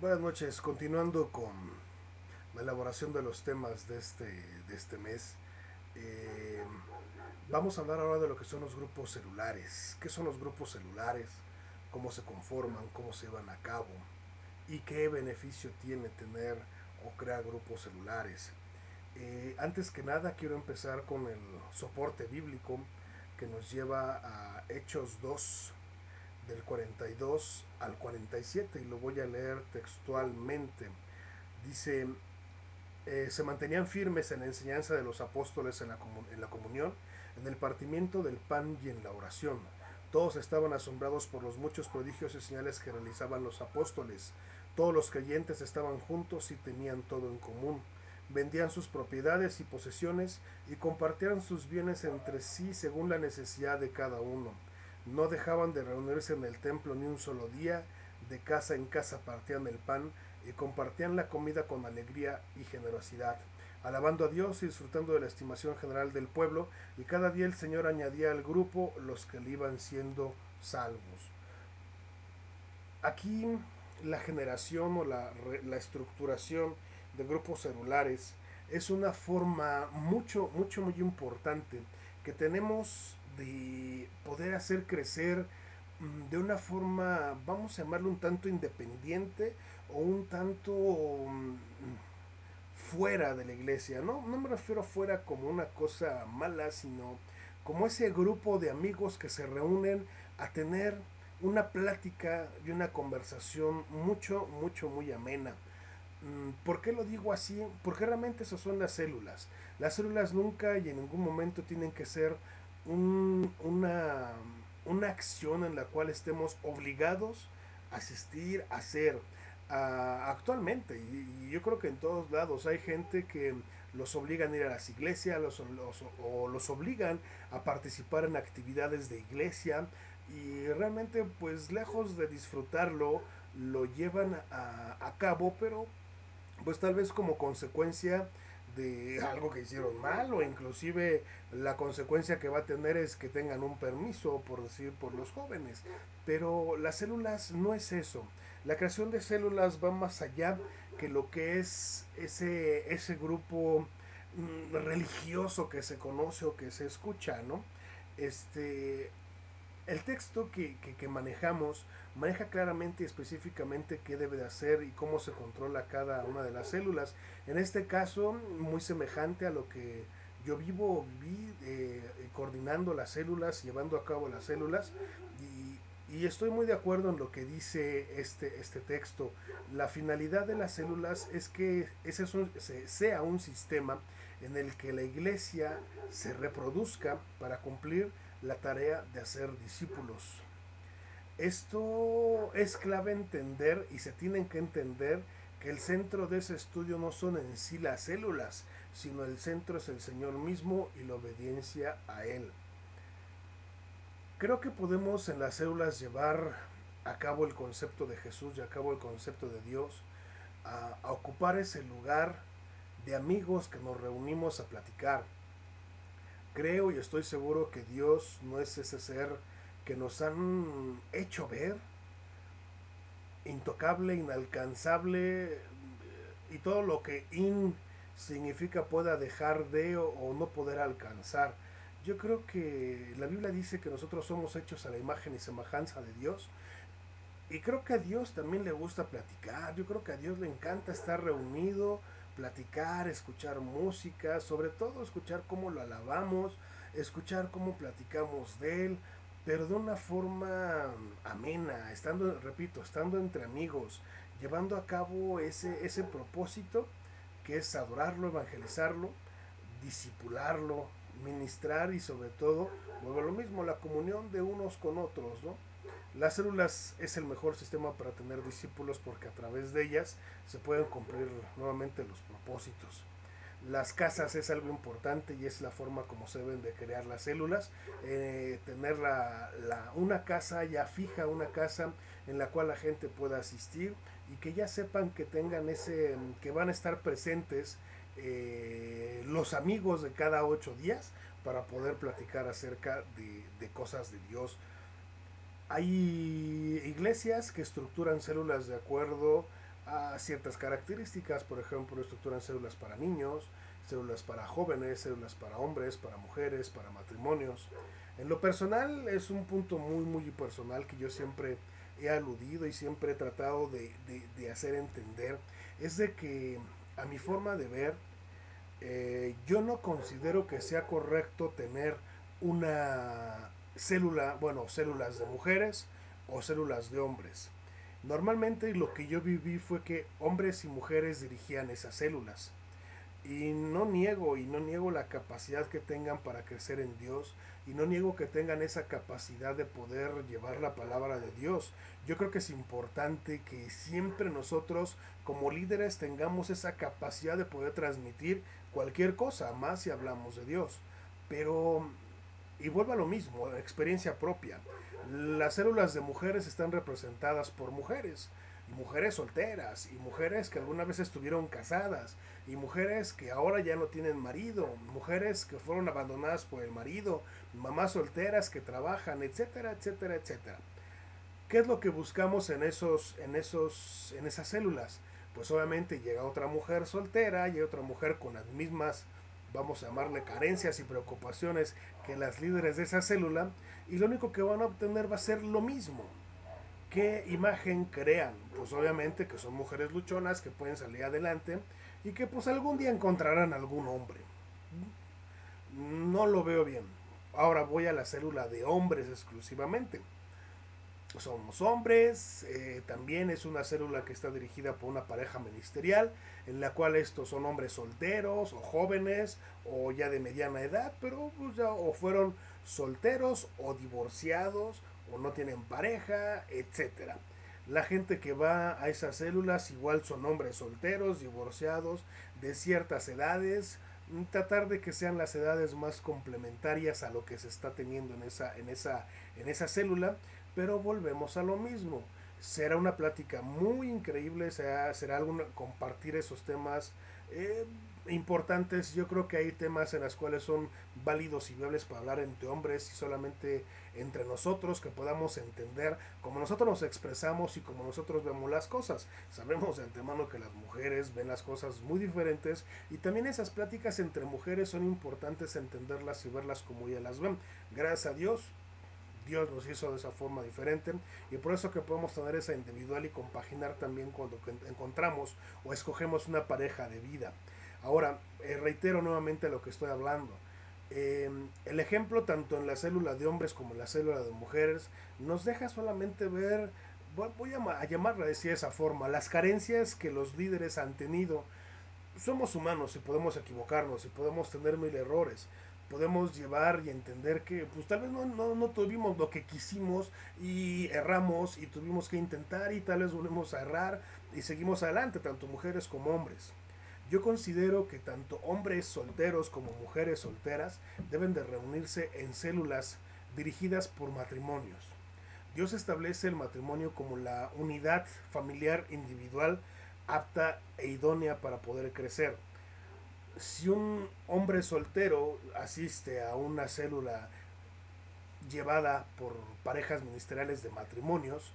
Buenas noches, continuando con la elaboración de los temas de este mes. eh, Vamos a hablar ahora de lo que son los grupos celulares. ¿Qué son los grupos celulares? ¿Cómo se conforman? ¿Cómo se llevan a cabo? ¿Y qué beneficio tiene tener o crear grupos celulares? Antes que nada quiero empezar con el soporte bíblico que nos lleva a Hechos 2 del 42 al 47 y lo voy a leer textualmente. Dice, se mantenían firmes en la enseñanza de los apóstoles en la comunión, en el partimiento del pan y en la oración. Todos estaban asombrados por los muchos prodigios y señales que realizaban los apóstoles. Todos los creyentes estaban juntos y tenían todo en común. Vendían sus propiedades y posesiones y compartían sus bienes entre sí según la necesidad de cada uno. No dejaban de reunirse en el templo ni un solo día, de casa en casa partían el pan y compartían la comida con alegría y generosidad, alabando a Dios y disfrutando de la estimación general del pueblo, y cada día el Señor añadía al grupo los que le iban siendo salvos. Aquí la generación o la estructuración de grupos celulares es una forma muy importante que tenemos de poder hacer crecer de una forma, vamos a llamarlo un tanto independiente o un tanto fuera de la iglesia. No me refiero fuera como una cosa mala, sino como ese grupo de amigos que se reúnen a tener una plática y una conversación muy amena. ¿Por qué lo digo así? Porque realmente esas son las células. Las células nunca y en ningún momento tienen que ser un- una, una acción en la cual estemos obligados a asistir, a hacer. Actualmente, y yo creo que en todos lados hay gente que los obligan a ir a las iglesias o los obligan a participar en actividades de iglesia y realmente pues lejos de disfrutarlo lo llevan a cabo, pero pues tal vez como consecuencia de algo que hicieron mal o inclusive la consecuencia que va a tener es que tengan un permiso, por decir, por los jóvenes. Pero las células no es eso. La creación de células va más allá que lo que es ese grupo religioso que se conoce o que se escucha, ¿no? Este, el texto que manejamos maneja claramente y específicamente qué debe de hacer y cómo se controla cada una de las células. En este caso, muy semejante a lo que yo viví coordinando las células, llevando a cabo las células y estoy muy de acuerdo en lo que dice este texto. La finalidad de las células es que sea un sistema en el que la iglesia se reproduzca para cumplir la tarea de hacer discípulos. Esto es clave entender y se tienen que entender que el centro de ese estudio no son en sí las células, sino el centro es el Señor mismo y la obediencia a Él. Creo que podemos en las células llevar a cabo el concepto de Jesús y a cabo el concepto de Dios, a ocupar ese lugar de amigos que nos reunimos a platicar. Creo y estoy seguro que Dios no es ese ser que nos han hecho ver, intocable, inalcanzable y todo lo que in significa pueda dejar de o no poder alcanzar. Yo creo que la Biblia dice que nosotros somos hechos a la imagen y semejanza de Dios. Y creo que a Dios también le gusta platicar. Yo creo que a Dios le encanta estar reunido, platicar, escuchar música, sobre todo escuchar cómo lo alabamos, escuchar cómo platicamos de Él, pero de una forma amena, estando, repito, estando entre amigos, llevando a cabo ese propósito que es adorarlo, evangelizarlo, disipularlo, ministrar y sobre todo, luego lo mismo, la comunión de unos con otros, ¿no? Las células es el mejor sistema para tener discípulos porque a través de ellas se pueden cumplir nuevamente los propósitos. Las casas es algo importante y es la forma como se deben de crear las células. Tener una casa ya fija, una casa en la cual la gente pueda asistir y que ya sepan que tengan que van a estar presentes los amigos de cada 8 días para poder platicar acerca de cosas de Dios. Hay iglesias que estructuran células de acuerdo. ciertas características, por ejemplo, estructuran células para niños, células para jóvenes, células para hombres, para mujeres, para matrimonios. En lo personal es un punto muy personal que yo siempre he aludido y siempre he tratado de hacer entender, es de que a mi forma de ver, yo no considero que sea correcto tener una célula, bueno, células de mujeres o células de hombres. Normalmente lo que yo viví fue que hombres y mujeres dirigían esas células. Y no niego la capacidad que tengan para crecer en Dios, y no niego que tengan esa capacidad de poder llevar la palabra de Dios. Yo creo que es importante que siempre nosotros como líderes tengamos esa capacidad de poder transmitir cualquier cosa, más si hablamos de Dios. Pero, y vuelvo a lo mismo, experiencia propia. Las células de mujeres están representadas por mujeres, y mujeres solteras, y mujeres que alguna vez estuvieron casadas, y mujeres que ahora ya no tienen marido, mujeres que fueron abandonadas por el marido, mamás solteras que trabajan, etcétera, etcétera, etcétera. ¿Qué es lo que buscamos en esas células? Pues obviamente llega otra mujer soltera, llega otra mujer con las mismas, vamos a llamarle, carencias y preocupaciones que las líderes de esa célula, y lo único que van a obtener va a ser lo mismo. ¿Qué imagen crean? Pues obviamente que son mujeres luchonas que pueden salir adelante y que pues algún día encontrarán algún hombre. No lo veo bien. Ahora voy a la célula de hombres exclusivamente. Somos hombres, también es una célula que está dirigida por una pareja ministerial, en la cual estos son hombres solteros o jóvenes o ya de mediana edad, pero pues ya o fueron solteros o divorciados o no tienen pareja, etcétera. La gente que va a esas células igual son hombres solteros, divorciados, de ciertas edades, tratar de que sean las edades más complementarias a lo que se está teniendo en esa célula. Pero volvemos a lo mismo. Será una plática muy increíble, será compartir esos temas importantes. Yo creo que hay temas en los cuales son válidos y viables para hablar entre hombres y solamente entre nosotros, que podamos entender cómo nosotros nos expresamos y cómo nosotros vemos las cosas. Sabemos de antemano que las mujeres ven las cosas muy diferentes, y también esas pláticas entre mujeres son importantes entenderlas y verlas como ellas las ven. Gracias a Dios nos hizo de esa forma diferente, y por eso que podemos tener esa individual y compaginar también cuando encontramos o escogemos una pareja de vida. Ahora, reitero nuevamente lo que estoy hablando. El ejemplo tanto en la célula de hombres como en la célula de mujeres nos deja solamente ver, voy a llamarla de esa forma, las carencias que los líderes han tenido. Somos humanos y podemos equivocarnos y podemos tener mil errores. Podemos llevar y entender que pues tal vez no tuvimos lo que quisimos y erramos y tuvimos que intentar y tal vez volvemos a errar y seguimos adelante, tanto mujeres como hombres. Yo considero que tanto hombres solteros como mujeres solteras deben de reunirse en células dirigidas por matrimonios. Dios establece el matrimonio como la unidad familiar individual apta e idónea para poder crecer. Si un hombre soltero asiste a una célula llevada por parejas ministeriales de matrimonios,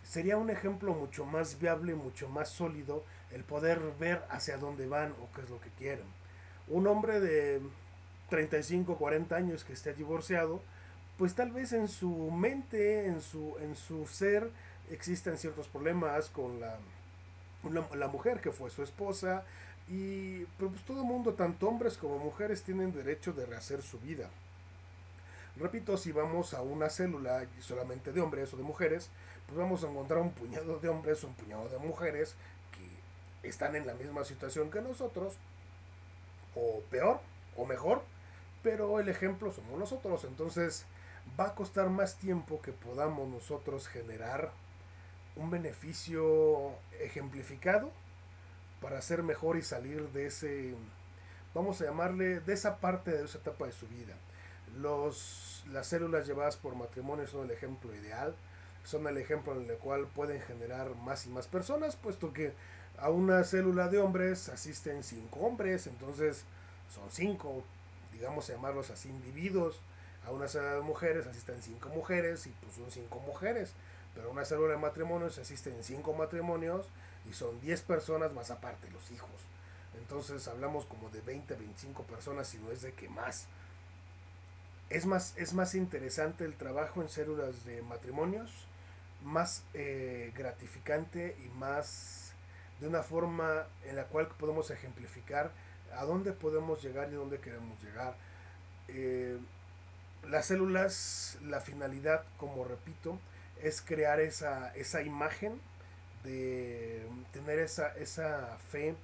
sería un ejemplo mucho más viable, mucho más sólido, el poder ver hacia dónde van o qué es lo que quieren. Un hombre de 35, 40 años que esté divorciado, pues tal vez en su mente, en su ser, existen ciertos problemas con la mujer que fue su esposa, y pues todo el mundo, tanto hombres como mujeres, tienen derecho de rehacer su vida. Repito, si vamos a una célula solamente de hombres o de mujeres, pues vamos a encontrar un puñado de hombres o un puñado de mujeres que están en la misma situación que nosotros, o peor, o mejor, pero el ejemplo somos nosotros. Entonces va a costar más tiempo que podamos nosotros generar un beneficio ejemplificado para ser mejor y salir de ese, vamos a llamarle, de esa parte de esa etapa de su vida. Las células llevadas por matrimonio son el ejemplo ideal, son el ejemplo en el cual pueden generar más y más personas, puesto que a una célula de hombres asisten 5 hombres, entonces son 5, digamos llamarlos así, individuos. A una célula de mujeres asisten 5 mujeres y pues son 5 mujeres. Pero una célula de matrimonios existe en 5 matrimonios y son 10 personas más aparte los hijos. Entonces hablamos como de 20, 25 personas, si no es de que más. Es más interesante el trabajo en células de matrimonios, más gratificante y más de una forma en la cual podemos ejemplificar a dónde podemos llegar y a dónde queremos llegar. Eh, las células, la finalidad, como repito, es crear esa imagen de tener esa fe,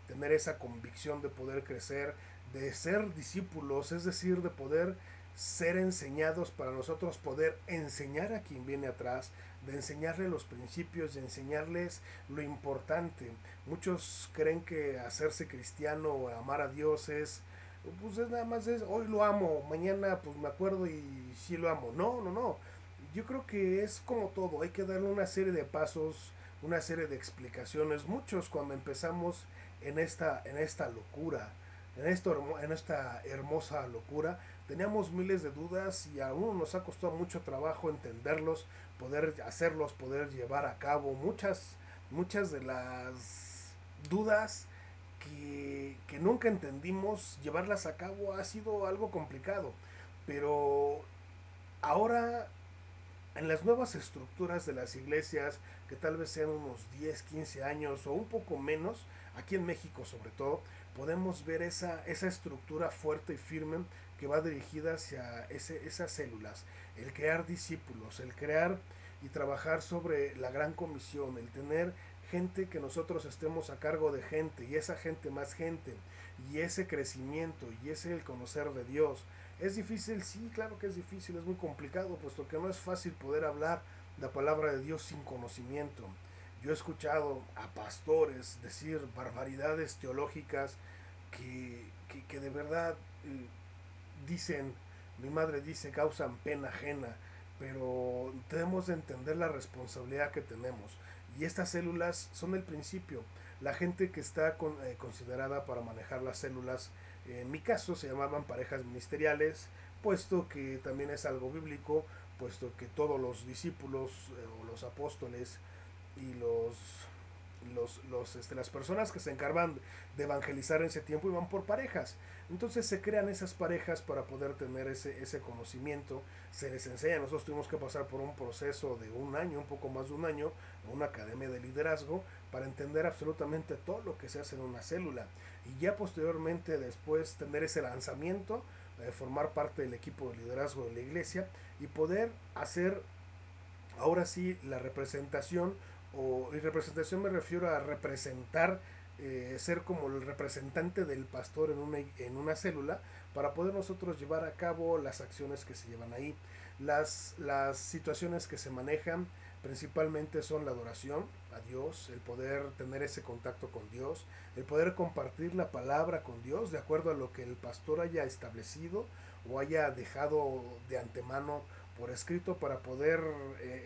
tener esa convicción de poder crecer, de ser discípulos, es decir, de poder ser enseñados para nosotros poder enseñar a quien viene atrás, de enseñarle los principios, de enseñarles lo importante. Muchos creen que hacerse cristiano o amar a Dios pues es nada más hoy lo amo, mañana pues me acuerdo y sí lo amo. No, no, no. Yo creo que es como todo, hay que darle una serie de pasos, una serie de explicaciones. Muchos cuando empezamos en esta locura, en esta hermosa locura, teníamos miles de dudas y a uno nos ha costado mucho trabajo entenderlos, poder hacerlos, poder llevar a cabo muchas de las dudas que nunca entendimos, llevarlas a cabo ha sido algo complicado. Pero ahora en las nuevas estructuras de las iglesias, que tal vez sean unos 10 15 años o un poco menos, aquí en México sobre todo, podemos ver esa estructura fuerte y firme que va dirigida hacia esas células, el crear discípulos, el crear y trabajar sobre la gran comisión, el tener gente que nosotros estemos a cargo de gente y esa gente más gente y ese crecimiento y ese el conocer de Dios. ¿Es difícil? Sí, claro que es difícil, es muy complicado, puesto que no es fácil poder hablar la palabra de Dios sin conocimiento. Yo he escuchado a pastores decir barbaridades teológicas que de verdad dicen, mi madre dice, causan pena ajena, pero tenemos de entender la responsabilidad que tenemos. Y estas células son el principio. La gente que está considerada para manejar las células, en mi caso se llamaban parejas ministeriales, puesto que también es algo bíblico, puesto que todos los discípulos o los apóstoles y las personas que se encargan de evangelizar en ese tiempo iban por parejas. Entonces se crean esas parejas para poder tener ese conocimiento, se les enseña. Nosotros tuvimos que pasar por un proceso de un año, un poco más de un año, en una academia de liderazgo para entender absolutamente todo lo que se hace en una célula. Y ya posteriormente, después, tener ese lanzamiento, formar parte del equipo de liderazgo de la iglesia y poder hacer ahora sí la representación, y representación me refiero a representar, ser como el representante del pastor en una célula para poder nosotros llevar a cabo las acciones que se llevan ahí. Las situaciones que se manejan principalmente son la adoración a Dios, el poder tener ese contacto con Dios, el poder compartir la palabra con Dios de acuerdo a lo que el pastor haya establecido o haya dejado de antemano por escrito para poder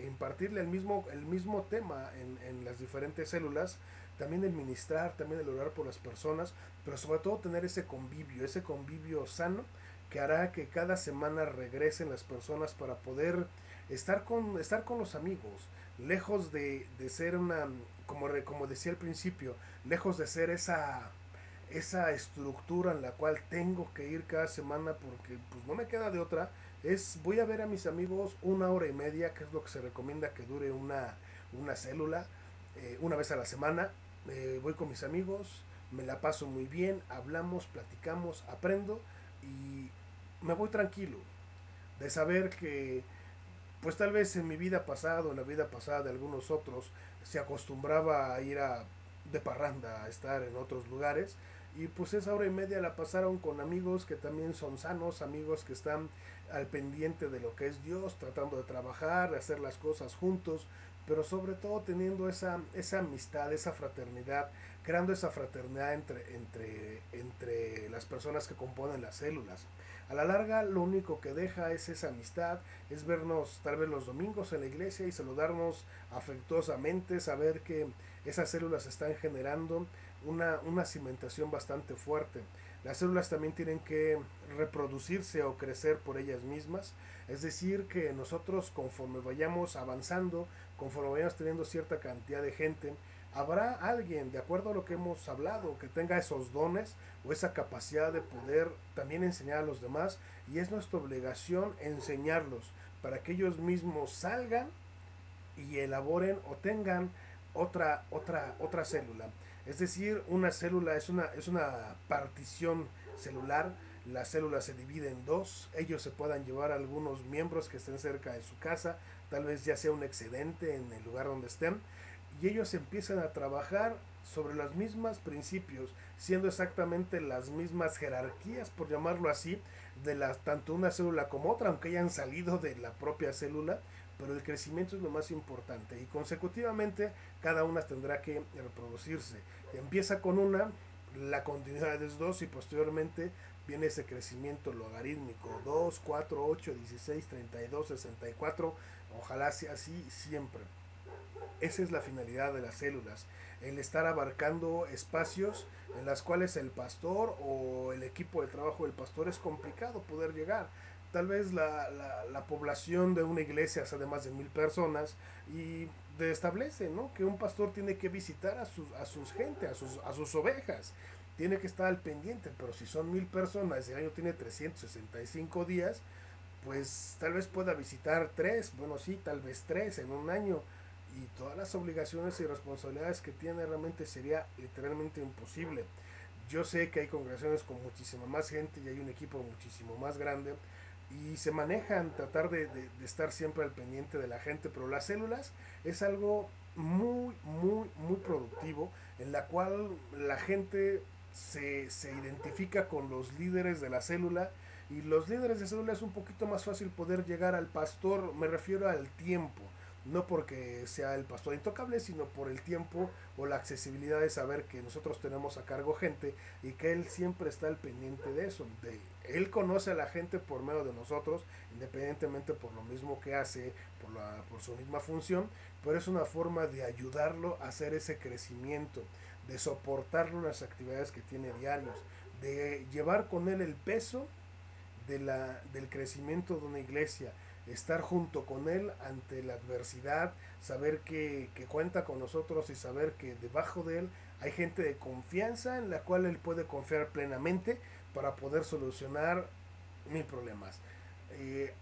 impartirle el mismo tema en las diferentes células, también el ministrar, también el orar por las personas, pero sobre todo tener ese convivio sano que hará que cada semana regresen las personas para poder estar con los amigos, lejos de ser como decía al principio, lejos de ser esa estructura en la cual tengo que ir cada semana porque pues no me queda de otra. Voy a ver a mis amigos 1 hora y media, que es lo que se recomienda que dure una célula, una vez a la semana. Voy con mis amigos, me la paso muy bien, hablamos, platicamos, aprendo y me voy tranquilo de saber que pues tal vez en mi vida pasada, en la vida pasada de algunos otros, se acostumbraba a ir de parranda, a estar en otros lugares. Y pues esa hora y media la pasaron con amigos que también son sanos, amigos que están al pendiente de lo que es Dios, tratando de trabajar, de hacer las cosas juntos, pero sobre todo teniendo esa amistad, esa fraternidad, creando esa fraternidad entre las personas que componen las células. A la larga lo único que deja es esa amistad, es vernos tal vez los domingos en la iglesia y saludarnos afectuosamente, saber que esas células están generando una cimentación bastante fuerte. Las células también tienen que reproducirse o crecer por ellas mismas, es decir, que nosotros conforme vayamos avanzando, conforme vayamos teniendo cierta cantidad de gente, habrá alguien, de acuerdo a lo que hemos hablado, que tenga esos dones o esa capacidad de poder también enseñar a los demás, y es nuestra obligación enseñarlos para que ellos mismos salgan y elaboren o tengan otra célula. Es decir, una célula es una partición celular. La célula se divide en dos. Ellos se puedan llevar algunos miembros que estén cerca de su casa, tal vez ya sea un excedente en el lugar donde estén, y ellos empiezan a trabajar sobre los mismos principios, siendo exactamente las mismas jerarquías, por llamarlo así, de tanto una célula como otra, aunque hayan salido de la propia célula, pero el crecimiento es lo más importante y consecutivamente cada una tendrá que reproducirse. Empieza con una, la continuidad es dos y posteriormente viene ese crecimiento logarítmico, 2 4 8 16 32 64, ojalá sea así siempre. Esa es la finalidad de las células, el estar abarcando espacios en las cuales el pastor o el equipo de trabajo del pastor es complicado poder llegar. Tal vez la población de una iglesia sea de más de 1000 personas y establece, ¿no?, que un pastor tiene que visitar a sus gente, a sus ovejas. Tiene que estar al pendiente, pero si son 1000 personas y el año tiene 365 días, pues tal vez pueda visitar tres, bueno sí, tal vez tres en un año, y todas las obligaciones y responsabilidades que tiene realmente sería literalmente imposible. Yo sé que hay congregaciones con muchísima más gente y hay un equipo muchísimo más grande y se manejan tratar de estar siempre al pendiente de la gente, pero las células es algo muy productivo en la cual la gente se identifica con los líderes de la célula, y los líderes de célula es un poquito más fácil poder llegar al pastor, me refiero al tiempo, no porque sea el pastor intocable, sino por el tiempo o la accesibilidad de saber que nosotros tenemos a cargo gente y que él siempre está al pendiente de eso. Él conoce a la gente por medio de nosotros, independientemente por lo mismo que hace, por su misma función, pero es una forma de ayudarlo a hacer ese crecimiento, de soportarlo en las actividades que tiene diarios, de llevar con él el peso del crecimiento de una iglesia, estar junto con él ante la adversidad, saber que cuenta con nosotros y saber que debajo de él hay gente de confianza en la cual él puede confiar plenamente para poder solucionar mil problemas.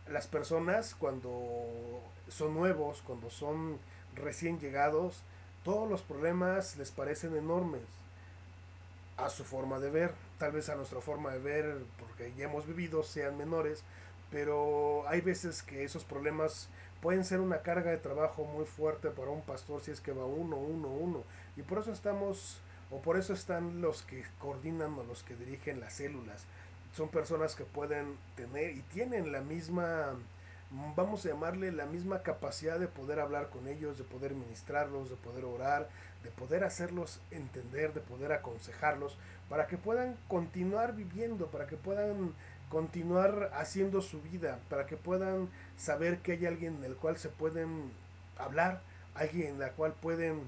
Las personas cuando son nuevos, cuando son recién llegados, todos los problemas les parecen enormes a su forma de ver, tal vez a nuestra forma de ver, porque ya hemos vivido, sean menores, pero hay veces que esos problemas pueden ser una carga de trabajo muy fuerte para un pastor si es que va uno, y por eso estamos, o por eso están los que coordinan o los que dirigen las células. Son personas que pueden tener y tienen la misma, vamos a llamarle, la misma capacidad de poder hablar con ellos, de poder ministrarlos, de poder orar, de poder hacerlos entender, de poder aconsejarlos, para que puedan continuar viviendo, para que puedan continuar haciendo su vida, para que puedan saber que hay alguien en el cual se pueden hablar, alguien en la cual pueden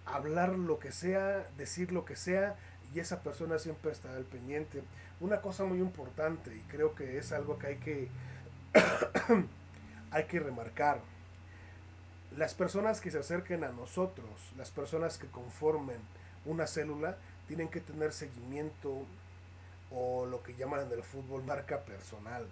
hablar lo que sea, decir lo que sea, y esa persona siempre está al pendiente. Una cosa muy importante, y creo que es algo que hay que remarcar: las personas que se acerquen a nosotros, las personas que conformen una célula, tienen que tener seguimiento, o lo que llaman en el fútbol marca personal.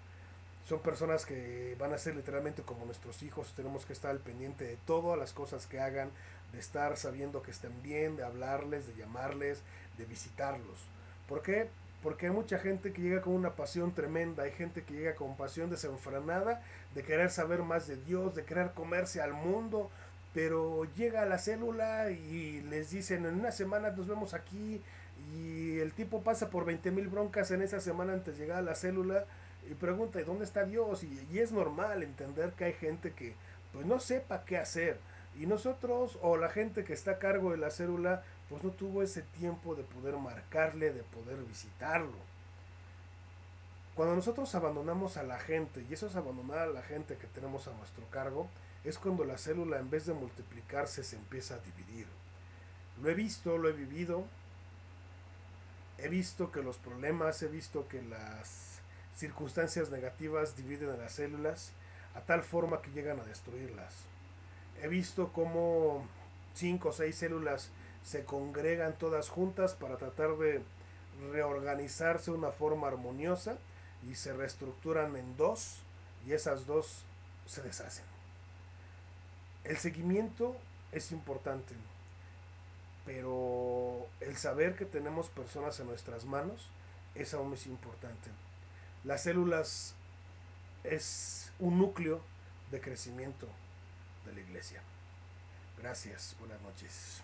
Son personas que van a ser literalmente como nuestros hijos. Tenemos que estar al pendiente de todas las cosas que hagan, de estar sabiendo que estén bien, de hablarles, de llamarles, de visitarlos. ¿Por qué? Porque hay mucha gente que llega con una pasión tremenda, hay gente que llega con pasión desenfrenada, de querer saber más de Dios, de querer comerse al mundo, pero llega a la célula y les dicen: en una semana nos vemos aquí, y el tipo pasa por 20,000 broncas en esa semana antes de llegar a la célula, y pregunta: ¿y dónde está Dios? Y es normal entender que hay gente que pues no sepa qué hacer, y nosotros o la gente que está a cargo de la célula pues no tuvo ese tiempo de poder marcarle, de poder visitarlo. Cuando nosotros abandonamos a la gente, y eso es abandonar a la gente que tenemos a nuestro cargo, es cuando la célula, en vez de multiplicarse, se empieza a dividir. Lo he visto, lo he vivido, he visto que los problemas, he visto que las circunstancias negativas dividen a las células a tal forma que llegan a destruirlas. He visto cómo 5 o 6 células se congregan todas juntas para tratar de reorganizarse de una forma armoniosa y se reestructuran en dos y esas dos se deshacen. El seguimiento es importante, pero el saber que tenemos personas en nuestras manos es aún más importante. Las células es un núcleo de crecimiento de la iglesia. Gracias, buenas noches.